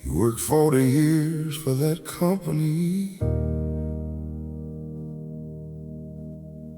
You worked 40 years for that company.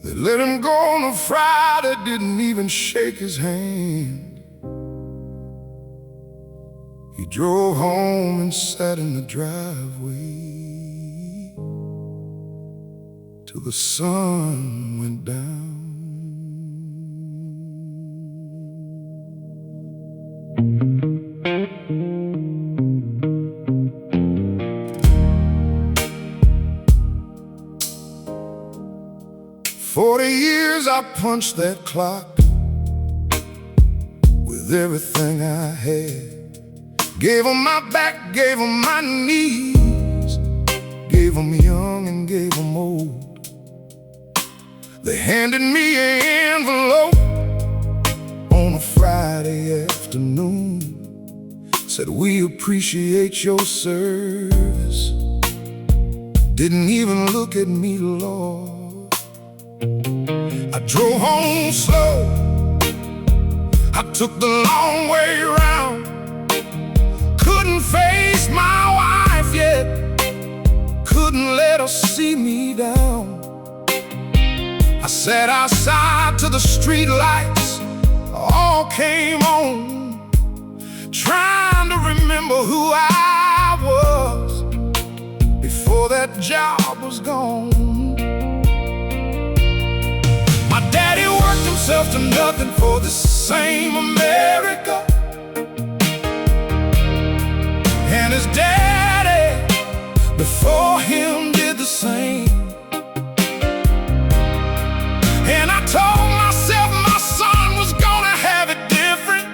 They let him go on a Friday, didn't even shake his hand. He drove home and sat in the driveway till the sun went down. 40 years I punched that clock with everything I had. Gave 'em my back, gave 'em my knees, gave 'em young and gave 'em old. They handed me an envelope on a Friday afternoon. Said, "We appreciate your service." Didn't even look at me, Lord. I drove home slow, I took the long way round. Couldn't face my wife yet, couldn't let her see me down. I sat outside till the street lights all came on, trying to remember who I was before that job was gone. My daddy worked himself to nothing for the same America, and his daddy before him did the same. And I told myself my son was gonna have it different,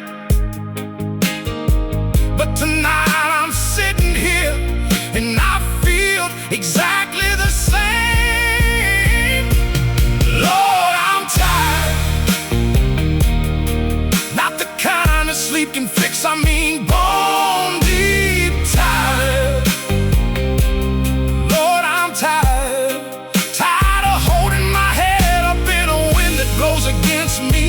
but tonight I'm sitting here and I feel exactly the same. Lord, I'm tired, not the kind of sleep can fix, I mean bone deep tired. Lord, I'm tired, tired of holding my head up in a wind that blows against me.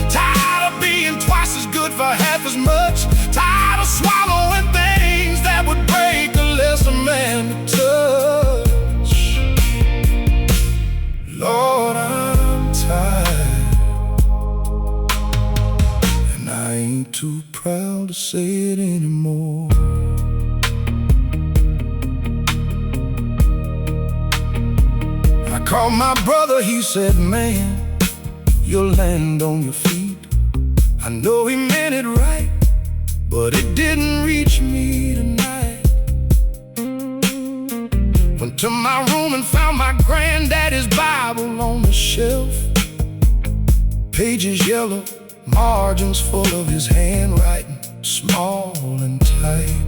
Tired of being twice as good for half as much. Tired of swallowing things that would break a lesser man to touch. Lord, I'm tired, and I ain't too proud to say it anymore. I called my brother, he said, "Man, you'll land on your feet." I know he meant it right, but it didn't reach me tonight. Went to my room and found my granddaddy's Bible on the shelf. Pages yellow, margins full of his handwriting, small and tight.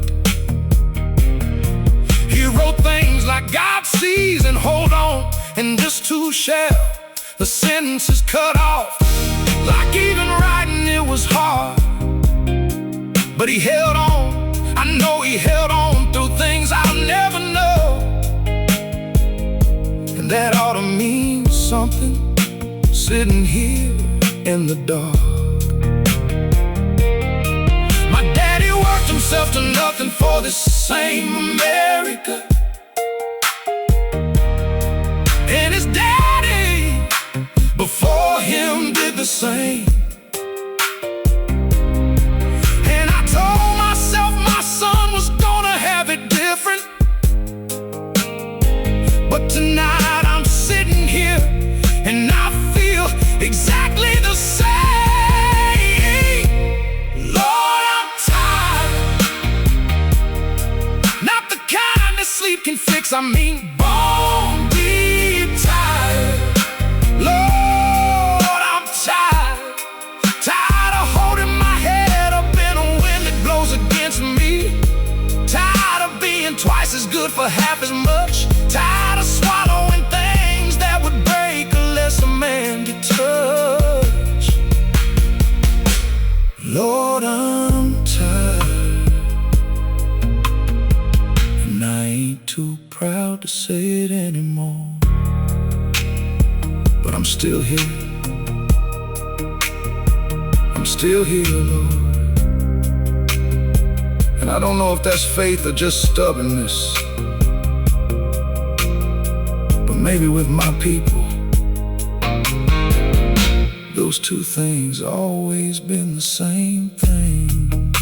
He wrote things like, "God sees and hold on, and this too shall." The sentence is cut off, like even writing it was hard. But he held on, I know he held on through things I'll never know. And that ought to mean something, sitting here in the dark. My daddy worked himself to nothing for this same America, and his daddy before him did the same. And I told myself my son was gonna have it different, but tonight I'm sitting here and I feel exactly the same. Lord, I'm tired, not the kind that sleep can fix, I mean bone deep tired. Lord, I'm tired, tired of holding my head up in a wind that blows against me. Tired of being twice as good for half as much. Tired of swallowing things that would break a lesser man to touch. Lord, I'm tired, and I ain't too proud to say it anymore. But I'm still here, I'm still here, Lord. And I don't know if that's faith or just stubbornness, but maybe with my people, those two things always been the same thing.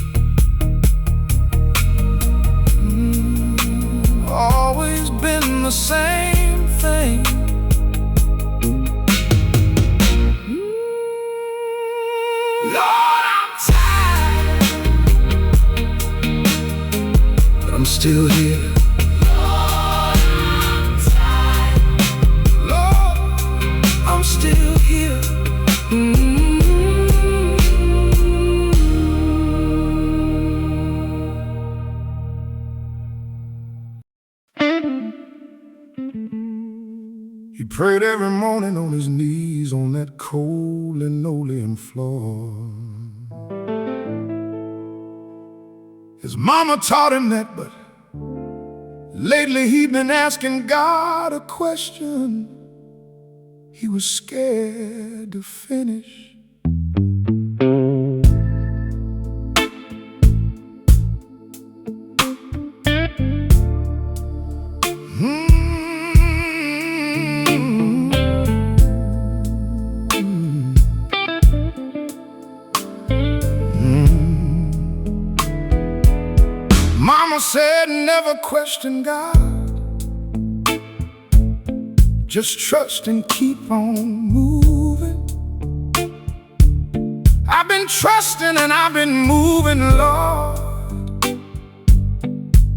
Always been the same thing. Lord, I'm tired, but I'm still here. Lord, I'm tired. Lord, I'm still here. He prayed every morning on his knees on that cold linoleum floor. His mama taught him that, but lately he'd been asking God a question he was scared to finish. Mama said never question God, just trust and keep on moving. I've been trusting and I've been moving, Lord,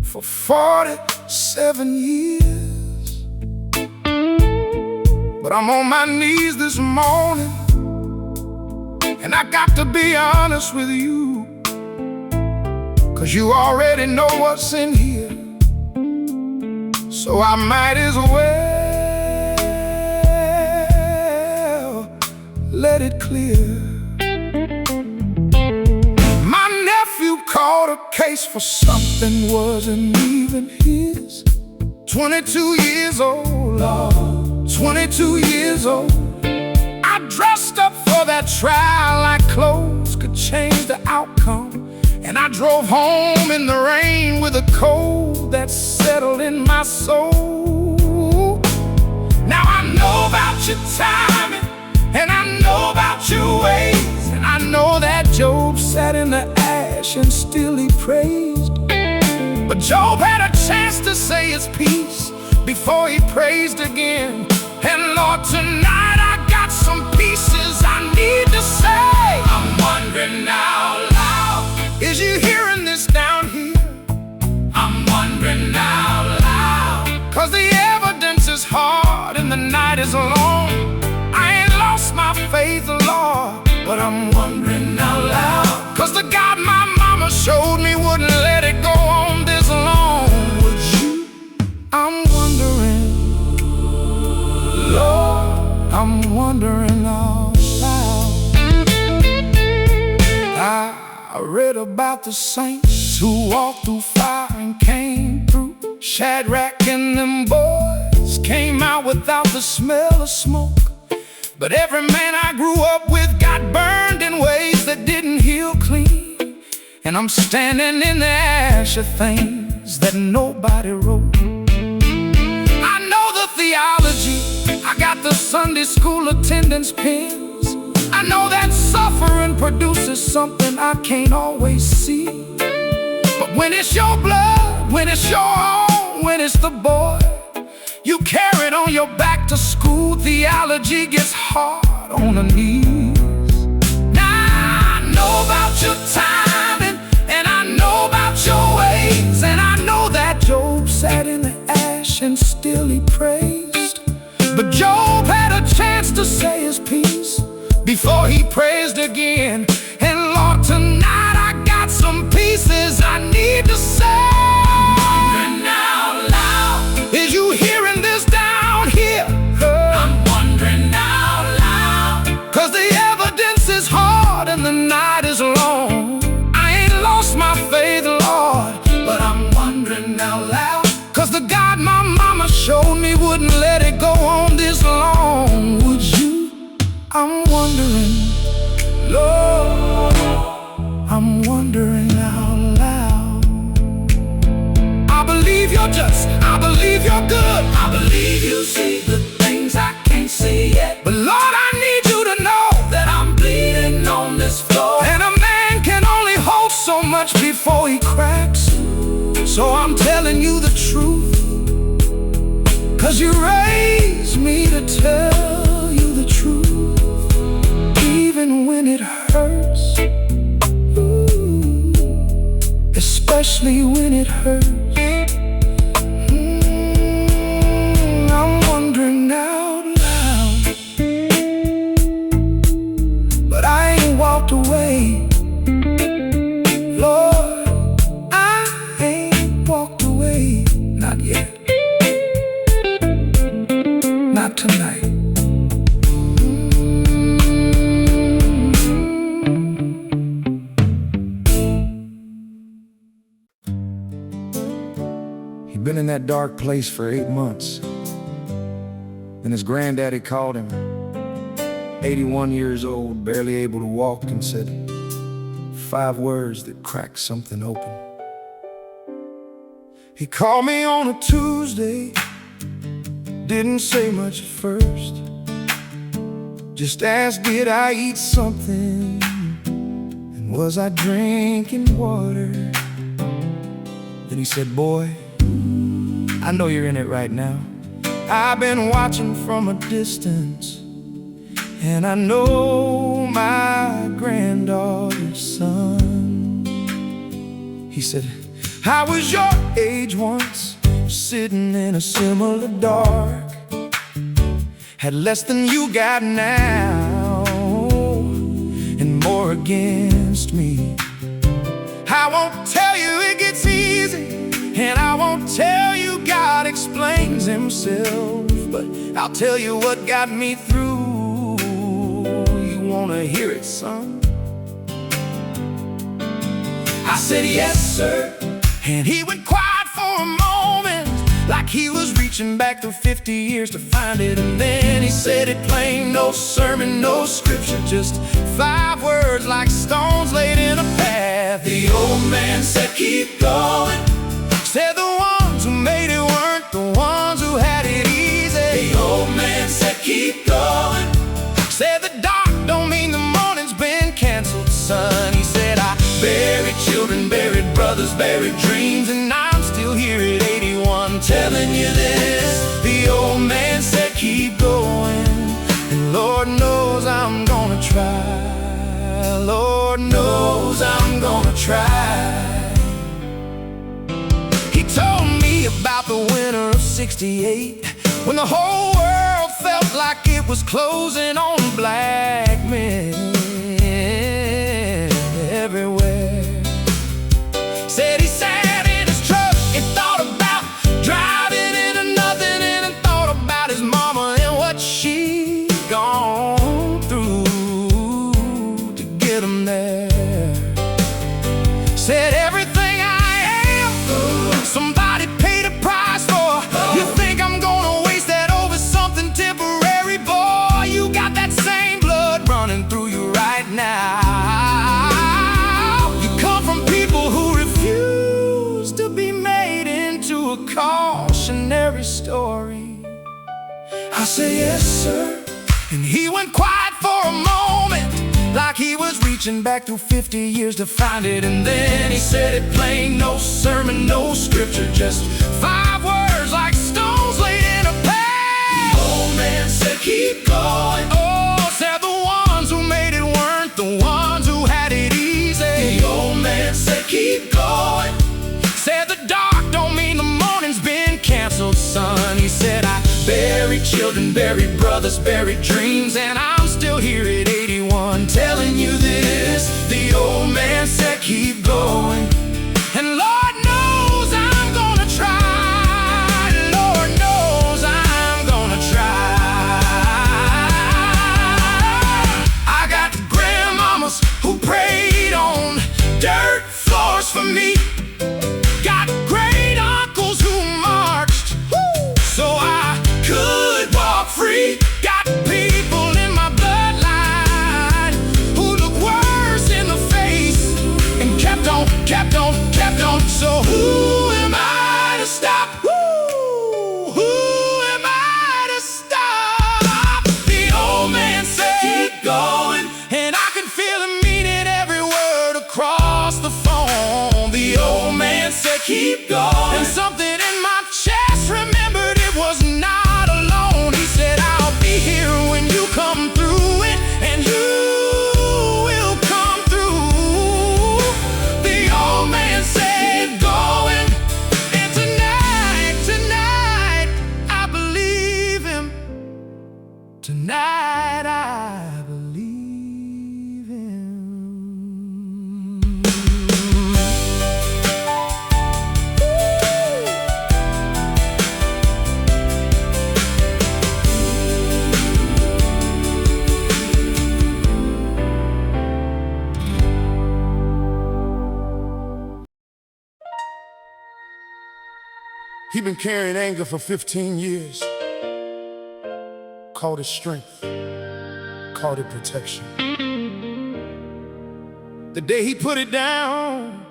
for 47 years. But I'm on my knees this morning, and I got to be honest with you, 'cause you already know what's in here, so I might as well let it clear. My nephew caught a case for something wasn't even his. 22 years old, Lord, 22 years old. I dressed up for that trial like clothes could change the outcome, and I drove home in the rain with a cold that settled in my soul. Now I know about your timing, and I know about your ways, and I know that Job sat in the ash and still he praised. But Job had a chance to say his piece before he praised again. And Lord, tonight I got some pieces I need to say. I'm wondering out loud, is you hearing this down here? I'm wondering out loud, 'cause the evidence is hard and the night is long. I ain't lost my faith, Lord, but I'm wondering out loud, 'cause the God my mama showed me wouldn't let it go on this long. Would you? I'm wondering, Lord, I'm wondering out loud. I read about the saints who walked through fire and came through. Shadrach and them boys came out without the smell of smoke. But every man I grew up with got burned in ways that didn't heal clean. And I'm standing in the ash of things that nobody wrote. I know the theology, I got the Sunday school attendance pins. I know that suffering produces something I can't always see. But when it's your blood, when it's your own, when it's the boy you carried on your back to school, theology gets hard on the knees. Now I know about your timing, and I know about your ways, and I know that Job sat in the ash and still he praised. But Job had a chance to say his piece before he praised again. And Lord, tonight I got some pieces I need to say. I'm wondering out loud, is you hearing this down here? I'm wondering out loud, 'cause the evidence is hard and the night is long. I ain't lost my faith, Lord, but I'm wondering out loud, 'cause the God my mama showed me wouldn't let it go on this long. Would you? I'm wondering, Lord, I'm wondering out loud. to see the things I can't see yet. But Lord, I need you to know that I'm bleeding on this floor, and a man can only hold so much before he cracks. So I'm telling you the truth, 'cause you raised me to tell you the truth, even when it hurts, especially when it hurts. I'm wondering out loud, but I ain't walked away. Lord, I ain't walked away, not yet, not tonight. He'd been in that dark place for 8 months. Then his granddaddy called him, 81 years old, barely able to walk, and said 5 words that cracked something open. He called me on a Tuesday, didn't say much at first, just asked did I eat something, and was I drinking water. Then he said, boy, I know you're in it right now. I've been watching from a distance, and I know my granddaughter's son. He said, I was your age once, sitting in a similar dark, had less than you got now, and more against me. I won't tell you it gets easy, and I won't tell you God explains himself, but I'll tell you what got me through. You wanna hear it, son? I said, yes, sir. And he went quiet for a moment, like he was reaching back through 50 years to find it. And then he said it plain, no sermon, no scripture, just 5 words like stones laid in a path. The old man said, keep going. Said the ones who made it weren't the ones who had it easy. The old man said, keep going. Said the dark don't mean the morning's been canceled, son. He said, I buried children, buried brothers, buried dreams, and I'm still here at 81 telling you this. The old man said, keep going, and Lord knows I'm gonna try. Lord knows I'm gonna try. He told me about the winter of '68, when the whole world felt like it was closing on black men everywhere. Said he sat in his truck and thought about driving into nothing, and thought about his mama and what she'd gone through to get him there. Said everything I am, somebody paid a price for. You think I'm gonna waste that over something temporary? Boy, you got that same blood running through you right now. You come from people who refuse to be made into a cautionary story. I said, yes, sir. And he went quiet for a moment, like he was reaching back through 50 years to find it. And then he said it plain, no sermon, no scripture, just 5 words like stones laid in a path. The old man said, keep going. Oh, said the ones who made it weren't the ones who had it easy. The old man said, keep going. Said the dark don't mean the morning's been canceled, son. He said, I buried children, buried brothers, buried dreams, and I'm still here at 81 telling you this. The old man said, keep going, and Lord knows I'm gonna try. Lord knows I'm gonna try. I got grandmamas who prayed on dirt floors for me. Got great uncles who marched so I could walk free. Got people in my bloodline who look worse in the face and kept on, kept on, kept on. So who am I to stop? Who am I across the phone. The old man said, keep going. And something in my chest remembered it was not alone. He said, I'll be here when you come through it, and you will come through. The old man said, going. And tonight, I believe him. Tonight, I believe him. He'd been carrying anger for 15 years. Called it strength, called it protection. The day he put it down,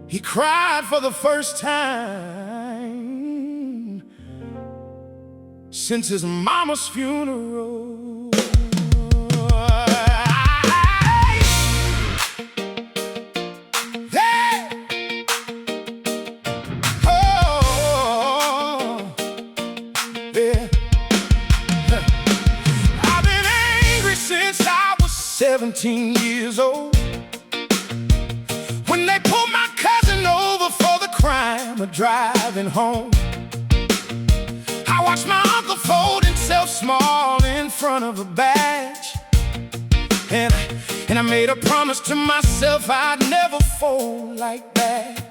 he cried for the first time since his mama's funeral. I've been angry since I was 17 years old, when they pulled my cousin over for the crime of driving home. I watched my uncle fold himself small in front of a badge, and I made a promise to myself I'd never fold like that.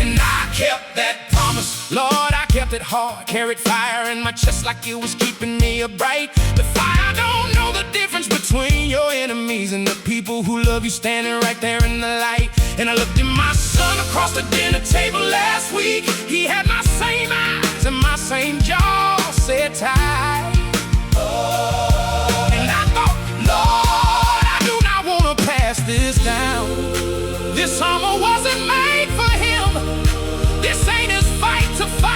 And I kept that promise, Lord, I kept it hard. Carried fire in my chest like it was keeping me upright. The fire don't know the difference between your enemies and the people who love you, standing right there in the light. And I looked at my son across the dinner table last week. He had my same eyes and my same jaw set tight. And I thought, Lord, I do not want to pass this down. This summer wasn't made for him. This ain't his fight to fight.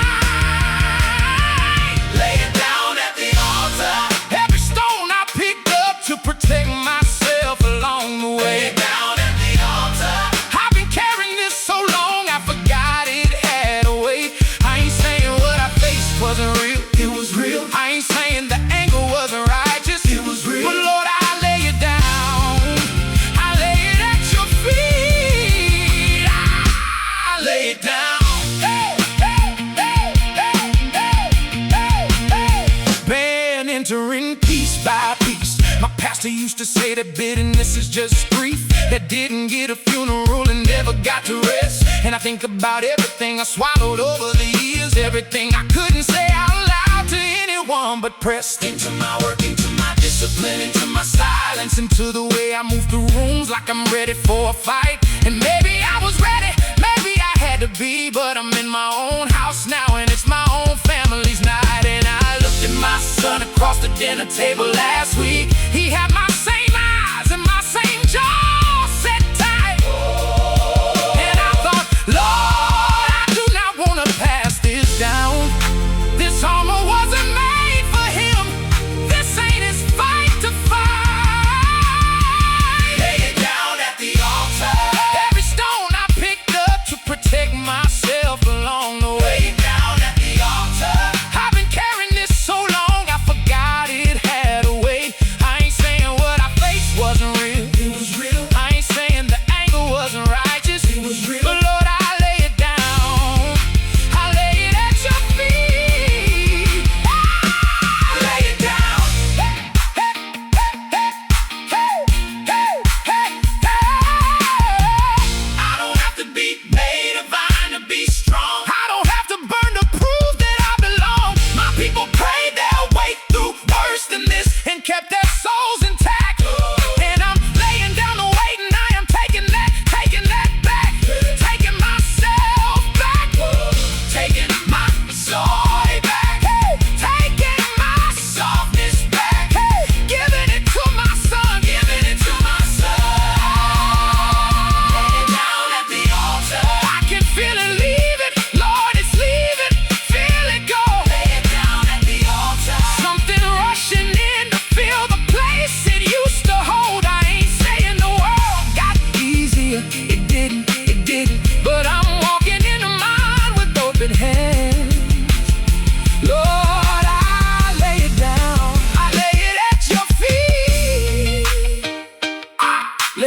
Lay it down at the altar. Every stone I picked up to protect myself along the way. Lay it down at the altar. I've been carrying this so long I forgot it had a weight. I ain't saying what I faced wasn't real, it was real. I ain't saying the anger wasn't righteous, it was real. But Lord, I lay it down, I lay it at your feet. I lay it down. Entering piece by piece. My pastor used to say that bitterness is just grief that didn't get a funeral and never got to rest. And I think about everything I swallowed over the years, everything I couldn't say out loud to anyone, but pressed into my work, into my discipline, into my silence, into the way I move through rooms like I'm ready for a fight. And maybe I was ready, maybe I had to be, but I'm in my own house now and it's my own family's night. And I looked at my son across the dinner table last week. He had my same eyes and my same jaw set tight. And I thought, Lord, I do not want to pass this down. This armor wasn't made for him. This ain't his fight to fight. Lay it down at the altar. Every stone I picked up to protect myself along the way. Lay it down at the altar. I've been carrying this so long I forgot it had a weight. I ain't saying what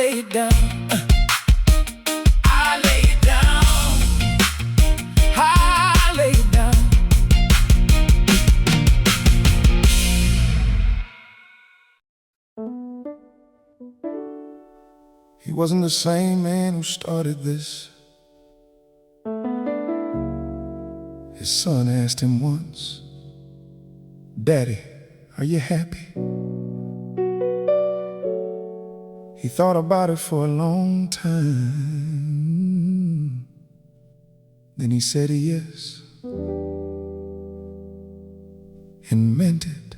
lay it down. I lay it down. I lay it down. He wasn't the same man who started this. His son asked him once, "Daddy, are you happy?" He thought about it for a long time. Then he said yes, and meant it.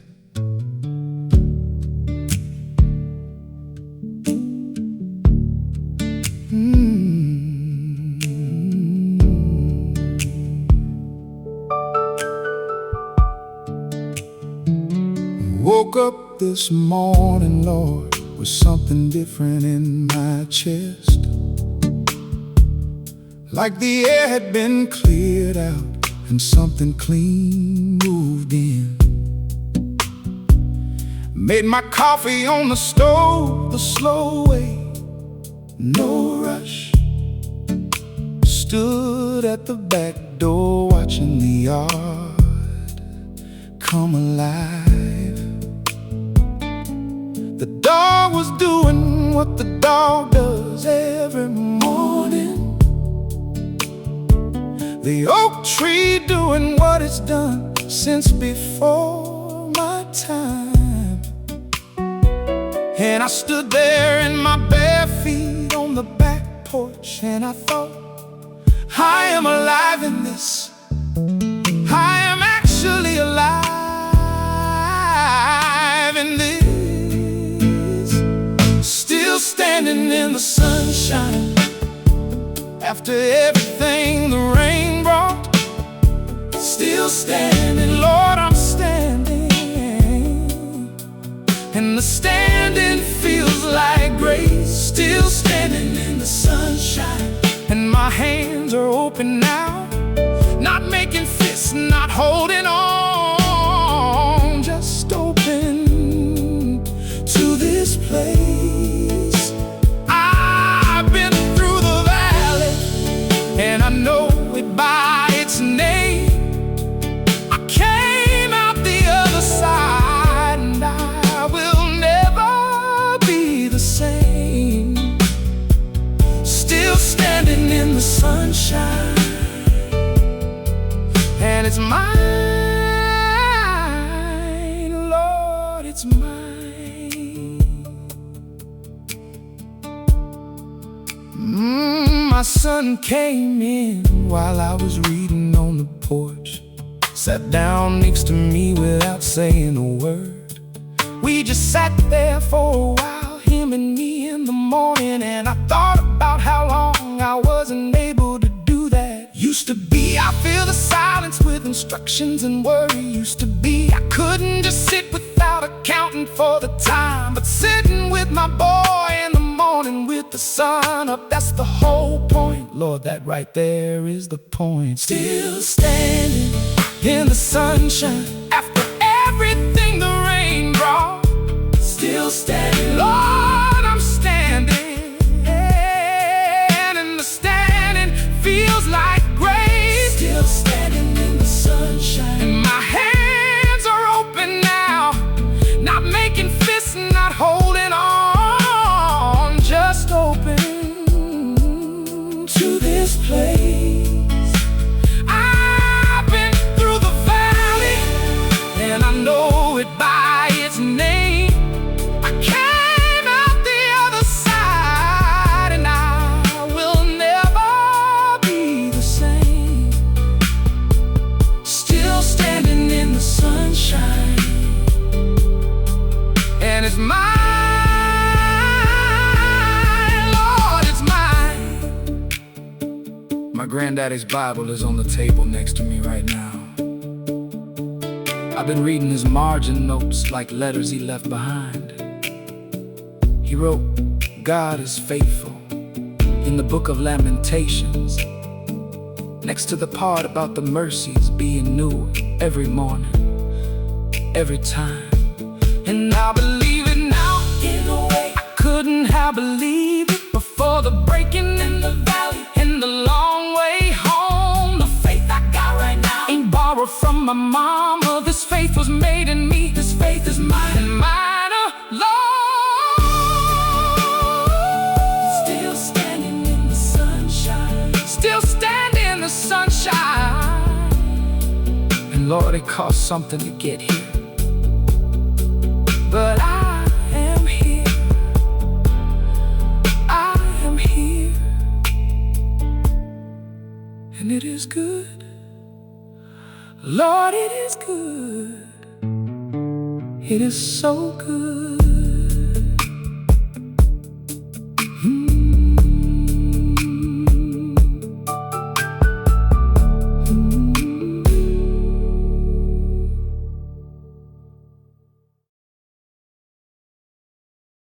Woke up this morning, Lord, with something different in my chest. Like the air had been cleared out and something clean moved in. Made my coffee on the stove the slow way, no rush. Stood at the back door watching the yard come alive. The dog was doing what the dog does every morning. The oak tree doing what it's done since before my time. And I stood there in my bare feet on the back porch, and I thought, I am alive in this. I am actually alive in this. Still standing in the sunshine after everything the rain brought. Still standing, Lord, I'm standing. And the standing feels like grace. Still standing in the sunshine, and my hands are open now. Not making fists, not holding on, just open to this place. I've been through the valley, and I know it by its name. I came out the other side, and I will never be the same. Still standing in the sunshine, and it's mine, Lord, it's mine. My son came in while I was reading on the porch. Sat down next to me without saying a word. We just sat there for a while, him and me in the morning. And I thought about how long I wasn't able to do that. Used to be I fill the silence with instructions and worry. Used to be I couldn't just sit without accounting for the time. But sitting with my boy in the morning with the sun up, that's the whole point. Lord, that right there is the point. Still standing in the sunshine after everything the rain brought. Still standing, Lord, I'm standing. And the standing feels like grace. Still standing in the sunshine, and my hands are open now. Not making fists, not holding on, just open to this place. I've been through the valley, and I know it by its name. I came out the other side, and I will never be the same. Still standing in the sunshine, and it's mine, Lord, it's mine. My granddaddy's Bible is on the table next to me right now. I've been reading his margin notes like letters he left behind. He wrote, God is faithful in the book of Lamentations, next to the part about the mercies being new every morning, every time. And I believe it now in a way I couldn't have believed my mama. This faith was made in me. This faith is mine and mine alone. Still standing in the sunshine. Still standing in the sunshine. And Lord, it cost something to get here, but I am here. I am here. And it is good. Lord, it is good. It is so good.